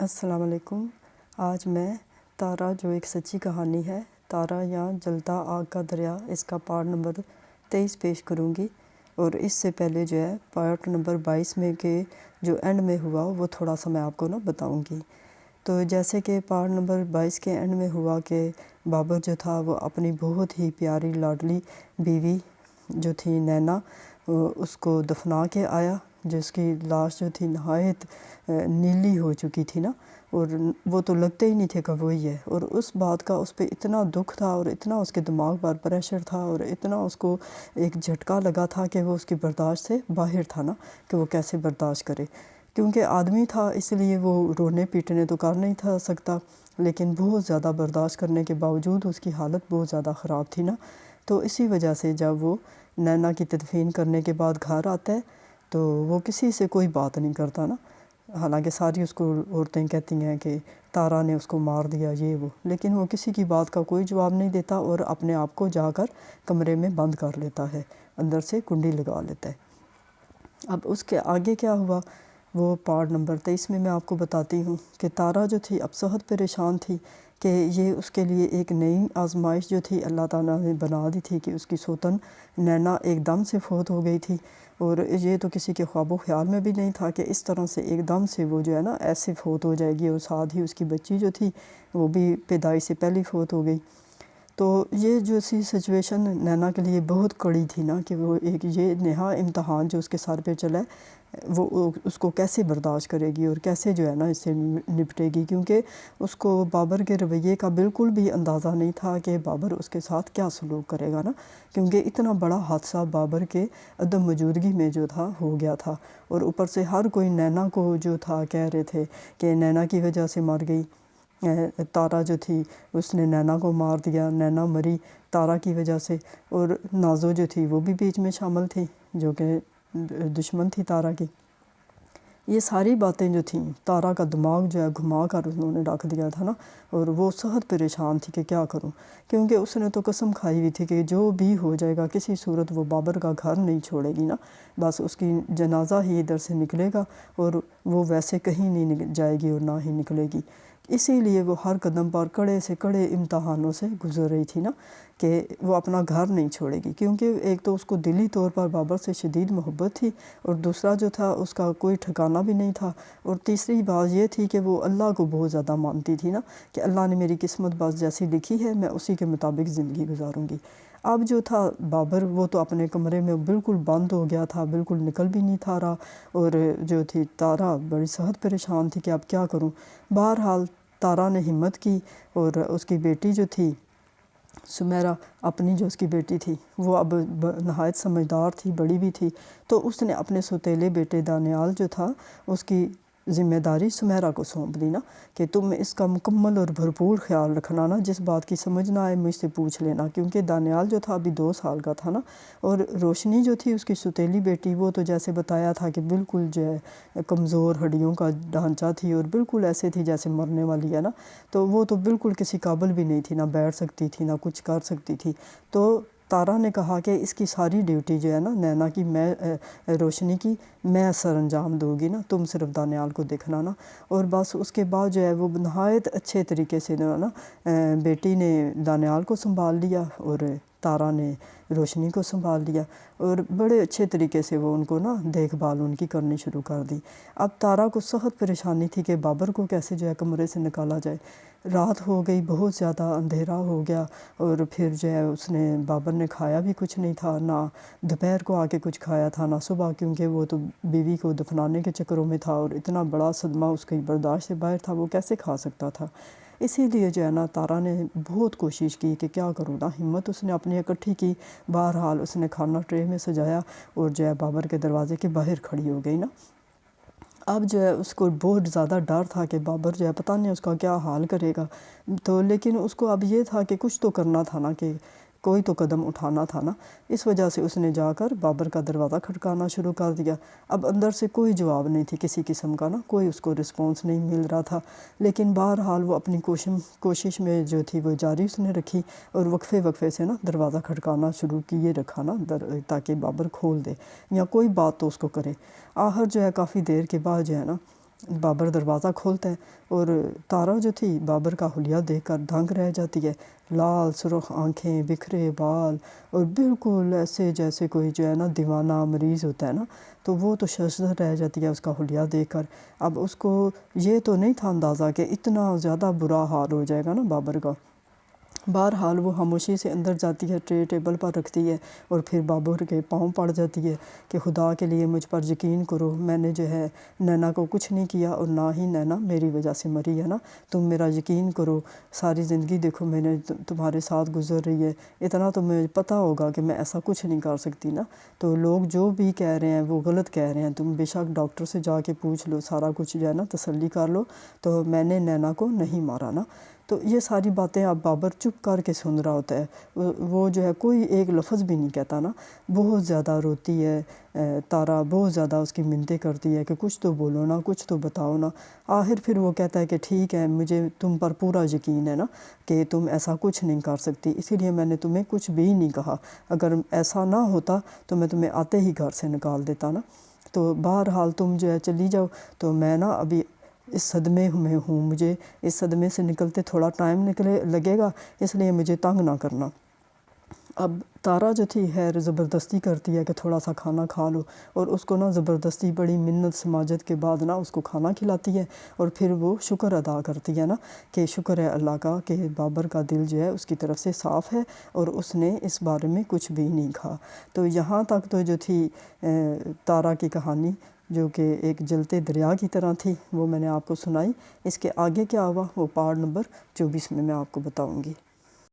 السلام علیکم۔ آج میں تارا جو ایک سچی کہانی ہے، تارا یا جلتا آگ کا دریا، اس کا پارٹ نمبر 23 پیش کروں گی۔ اور اس سے پہلے جو ہے پارٹ نمبر 22 میں کے جو اینڈ میں ہوا وہ تھوڑا سا میں آپ کو بتاؤں گی۔ تو جیسے کہ پارٹ نمبر 22 کے اینڈ میں ہوا کہ بابر جو تھا وہ اپنی بہت ہی پیاری لاڈلی بیوی جو تھی نینا، اس کو دفنا کے آیا، جس کی لاش جو تھی نہایت نیلی ہو چکی تھی نا، اور وہ تو لگتے ہی نہیں تھے کہ وہی ہے۔ اور اس بات کا اس پہ اتنا دکھ تھا اور اتنا اس کے دماغ پر پریشر تھا اور اتنا اس کو ایک جھٹکا لگا تھا کہ وہ اس کی برداشت سے باہر تھا نا، کہ وہ کیسے برداشت کرے، کیونکہ آدمی تھا اس لیے وہ رونے پیٹنے تو کر نہیں تھا سکتا، لیکن بہت زیادہ برداشت کرنے کے باوجود اس کی حالت بہت زیادہ خراب تھی نا۔ تو اسی وجہ سے جب وہ نینا کی تدفین کرنے کے بعد گھر آتا ہے تو وہ کسی سے کوئی بات نہیں کرتا نا، حالانکہ ساری اس کو عورتیں کہتی ہیں کہ تارا نے اس کو مار دیا یہ وہ، لیکن وہ کسی کی بات کا کوئی جواب نہیں دیتا اور اپنے آپ کو جا کر کمرے میں بند کر لیتا ہے، اندر سے کنڈی لگا لیتا ہے۔ اب اس کے آگے کیا ہوا وہ پارٹ نمبر 23 میں آپ کو بتاتی ہوں کہ تارا جو تھی اب سخت پریشان تھی کہ یہ اس کے لیے ایک نئی آزمائش جو تھی اللہ تعالیٰ نے بنا دی تھی کہ اس کی سوتن نینا ایک دم سے فوت ہو گئی تھی، اور یہ تو کسی کے خواب و خیال میں بھی نہیں تھا کہ اس طرح سے ایک دم سے وہ جو ہے نا ایسے فوت ہو جائے گی، اور ساتھ ہی اس کی بچی جو تھی وہ بھی پیدائش سے پہلی فوت ہو گئی۔ تو یہ جو سی سچویشن نینا کے لیے بہت کڑی تھی نا، کہ وہ ایک یہ نہا امتحان جو اس کے سر پہ چلا ہے وہ اس کو کیسے برداشت کرے گی اور کیسے جو ہے نا اس سے نپٹے گی، کیونکہ اس کو بابر کے رویے کا بالکل بھی اندازہ نہیں تھا کہ بابر اس کے ساتھ کیا سلوک کرے گا نا، کیونکہ اتنا بڑا حادثہ بابر کے عدم موجودگی میں جو تھا ہو گیا تھا، اور اوپر سے ہر کوئی نینا کو جو تھا کہہ رہے تھے کہ نینا کی وجہ سے مر گئی، تارا جو تھی اس نے نینا کو مار دیا، نینا مری تارا کی وجہ سے، اور نازو جو تھی وہ بھی بیچ میں شامل تھی جو کہ دشمن تھی تارا کی۔ یہ ساری باتیں جو تھیں تارا کا دماغ جو ہے گھما کر انہوں نے رکھ دیا تھا نا، اور وہ سخت پریشان تھی کہ کیا کروں، کیونکہ اس نے تو قسم کھائی ہوئی تھی کہ جو بھی ہو جائے گا کسی صورت وہ بابر کا گھر نہیں چھوڑے گی نا، بس اس کی جنازہ ہی ادھر سے نکلے گا اور وہ ویسے کہیں نہیں جائے گی اور نہ ہی نکلے گی۔ اسی لیے وہ ہر قدم پر کڑے سے کڑے امتحانوں سے گزر رہی تھی نا، کہ وہ اپنا گھر نہیں چھوڑے گی، کیونکہ ایک تو اس کو دلی طور پر بابر سے شدید محبت تھی، اور دوسرا جو تھا اس کا کوئی ٹھکانہ بھی نہیں تھا، اور تیسری بات یہ تھی کہ وہ اللہ کو بہت زیادہ مانتی تھی نا، کہ اللہ نے میری قسمت بس جیسی لکھی ہے میں اسی کے مطابق زندگی گزاروں گی۔ اب جو تھا بابر وہ تو اپنے کمرے میں بالکل بند ہو گیا تھا، بالکل نکل بھی نہیں تھا رہا، اور جو تھی تارا بڑی سخت پریشان تھی کہ اب کیا کروں۔ بہرحال تارا نے ہمت کی اور اس کی بیٹی جو تھی سمیرا، اپنی جو اس کی بیٹی تھی وہ اب نہایت سمجھدار تھی، بڑی بھی تھی، تو اس نے اپنے سوتیلے بیٹے دانیال جو تھا اس کی ذمہ داری سمیرا کو سونپ دی نا، کہ تم اس کا مکمل اور بھرپور خیال رکھنا نا، جس بات کی سمجھ نہ آئے مجھ سے پوچھ لینا، کیونکہ دانیال جو تھا ابھی 2 سال کا تھا نا، اور روشنی جو تھی اس کی سوتیلی بیٹی وہ تو جیسے بتایا تھا کہ بالکل جو ہے کمزور ہڈیوں کا ڈھانچہ تھی اور بالکل ایسے تھی جیسے مرنے والی ہے نا، تو وہ تو بالکل کسی قابل بھی نہیں تھی، نہ بیٹھ سکتی تھی نہ کچھ کر سکتی تھی۔ تو تارا نے کہا کہ اس کی ساری ڈیوٹی جو ہے نا نینا کی، میں روشنی کی میں سر انجام دوں گی نا، تم صرف دانیال کو دیکھنا نا۔ اور بس اس کے بعد جو ہے وہ نہایت اچھے طریقے سے جو ہے نا بیٹی نے دانیال کو سنبھال لیا اور تارا نے روشنی کو سنبھال لیا، اور بڑے اچھے طریقے سے وہ ان کو نا دیکھ بھال ان کی کرنی شروع کر دی۔ اب تارا کو سخت پریشانی تھی کہ بابر کو کیسے جو ہے کمرے سے نکالا جائے۔ رات ہو گئی، بہت زیادہ اندھیرا ہو گیا، اور پھر جو ہے اس نے بابر نے کھایا بھی کچھ نہیں تھا، نہ دوپہر کو آ کے کچھ کھایا تھا نہ صبح، کیونکہ وہ تو بیوی کو دفنانے کے چکروں میں تھا اور اتنا بڑا صدمہ اس کی برداشت سے باہر تھا، وہ کیسے کھا سکتا تھا۔ اسی لیے جو ہے نا تارا نے بہت کوشش کی کہ کیا کروں نا، ہمت اس نے اپنی اکٹھی کی، بہرحال اس نے کھانا ٹرے میں سجایا اور جو ہے بابر کے دروازے کے باہر کھڑی ہو گئی نا۔ اب جو ہے اس کو بہت زیادہ ڈر تھا کہ بابر جو ہے پتہ نہیں اس کا کیا حال کرے گا، تو لیکن اس کو اب یہ تھا کہ کچھ تو کرنا تھا نا، کہ کوئی تو قدم اٹھانا تھا نا، اس وجہ سے اس نے جا کر بابر کا دروازہ کھٹکانا شروع کر دیا۔ اب اندر سے کوئی جواب نہیں تھی کسی قسم کا نا، کوئی اس کو رسپانس نہیں مل رہا تھا، لیکن بہرحال وہ اپنی کوشش میں جو تھی وہ جاری اس نے رکھی، اور وقفے وقفے سے نا دروازہ کھٹکانا شروع کیے رکھا نا، تاکہ بابر کھول دے یا کوئی بات تو اس کو کرے۔ آخر جو ہے کافی دیر کے بعد جو ہے نا بابر دروازہ کھولتا ہے اور تارا جو تھی بابر کا حلیہ دیکھ کر دنگ رہ جاتی ہے، لال سرخ آنکھیں، بکھرے بال، اور بالکل ایسے جیسے کوئی جو ہے نا دیوانہ مریض ہوتا ہے نا، تو وہ تو ششدر رہ جاتی ہے اس کا حلیہ دیکھ کر۔ اب اس کو یہ تو نہیں تھا اندازہ کہ اتنا زیادہ برا حال ہو جائے گا نا بابر کا۔ بہرحال وہ خاموشی سے اندر جاتی ہے، ٹرے ٹیبل پر رکھتی ہے اور پھر بابر کے پاؤں پڑ جاتی ہے کہ خدا کے لیے مجھ پر یقین کرو، میں نے جو ہے نینا کو کچھ نہیں کیا اور نہ ہی نینا میری وجہ سے مری ہے نا، تم میرا یقین کرو، ساری زندگی دیکھو میں نے تمہارے ساتھ گزر رہی ہے، اتنا تو مجھے پتہ ہوگا کہ میں ایسا کچھ نہیں کر سکتی نا، تو لوگ جو بھی کہہ رہے ہیں وہ غلط کہہ رہے ہیں، تم بے شک ڈاکٹر سے جا کے پوچھ لو، سارا کچھ جو ہے نا تسلی کر لو، تو میں نے نینا کو نہیں مارا نا۔ تو یہ ساری باتیں اب بابر چپ کر کے سن رہا ہوتا ہے، وہ جو ہے کوئی ایک لفظ بھی نہیں کہتا نا، بہت زیادہ روتی ہے تارا، بہت زیادہ اس کی منتیں کرتی ہے کہ کچھ تو بولو نا، کچھ تو بتاؤ نا۔ آخر پھر وہ کہتا ہے کہ ٹھیک ہے، مجھے تم پر پورا یقین ہے نا کہ تم ایسا کچھ نہیں کر سکتی، اسی لیے میں نے تمہیں کچھ بھی نہیں کہا، اگر ایسا نہ ہوتا تو میں تمہیں آتے ہی گھر سے نکال دیتا نا، تو بہرحال تم جو ہے چلی جاؤ، تو میں نا ابھی اس صدمے میں ہوں، مجھے اس صدمے سے نکلتے تھوڑا ٹائم لگے گا، اس لیے مجھے تنگ نہ کرنا۔ اب تارا جو تھی خیر زبردستی کرتی ہے کہ تھوڑا سا کھانا کھا لو، اور اس کو نا زبردستی بڑی منت سماجت کے بعد نا اس کو کھانا کھلاتی ہے، اور پھر وہ شکر ادا کرتی ہے نا کہ شکر ہے اللہ کا کہ بابر کا دل جو ہے اس کی طرف سے صاف ہے اور اس نے اس بارے میں کچھ بھی نہیں کہا۔ تو یہاں تک تو جو تھی تارا کی کہانی، جو کہ ایک جلتے دریا کی طرح تھی، وہ میں نے آپ کو سنائی۔ اس کے آگے کیا ہوا وہ پارٹ نمبر 24 میں آپ کو بتاؤں گی۔